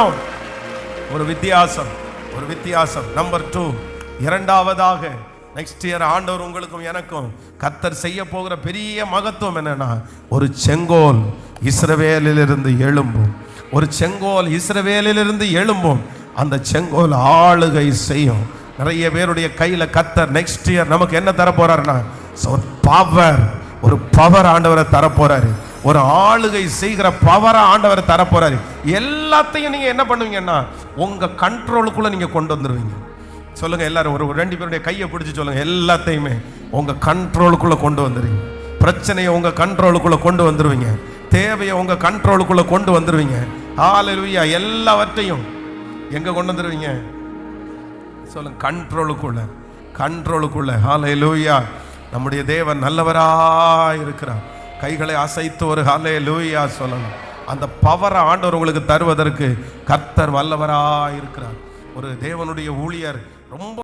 வரணும். ஒரு வித்தியாசம். நம்பர் 2, இரண்டாவதாக நெக்ஸ்ட் இயர் ஆண்டவர் உங்களுக்கும் எனக்கும் கர்த்தர் செய்ய போகிற பெரிய மகத்துவம் என்னன்னா, ஒரு செங்கோல் இஸ்ரவேலிலிருந்து எழும்பும். அந்த செங்கோல் ஆளுகை செய்யும். நிறைய பேருடைய கையில கர்த்தர் நெக்ஸ்ட் இயர் நமக்கு என்ன தர போறாருன்னா, ஒரு பவர் ஆண்டவரை தர போறாரு. ஒரு ஆளுகை செய்கிற பவரை ஆண்டவரை தர போறாரு. எல்லாத்தையும் நீங்க என்ன பண்ணுவீங்கன்னா, உங்க கண்ட்ரோலுக்குள்ள நீங்க கொண்டு வந்துருவீங்க. சொல்லுங்க எல்லாரும், ஒரு 2 பேருடைய கையை பிடிச்சு சொல்லுங்க, எல்லாத்தையுமே உங்க கண்ட்ரோலுக்குள்ள கொண்டு வந்துருவீங்க. பிரச்சனையை உங்க கண்ட்ரோலுக்குள்ள கொண்டு வந்துருவீங்க. தேவையை உங்க கண்ட்ரோலுக்குள்ள கொண்டு வந்துருவீங்க. ஹல்லேலூயா. எல்லாவற்றையும் எங்க கொண்டு வந்துருவீங்க? சொல்லுங்க, கண்ட்ரோலுக்குள்ள. ஹல்லேலூயா. நம்முடைய தேவன் நல்லவராய் இருக்கிறார். கைகளை அசைத்து ஒரு ஹல்லேலூயா சொல்லணும். அந்த பவரை ஆண்டவர் உங்களுக்கு தருவதற்கு கர்த்தர் வல்லவராய் இருக்கிறார். ஒரு தேவனுடைய ஊழியர் ரொம்ப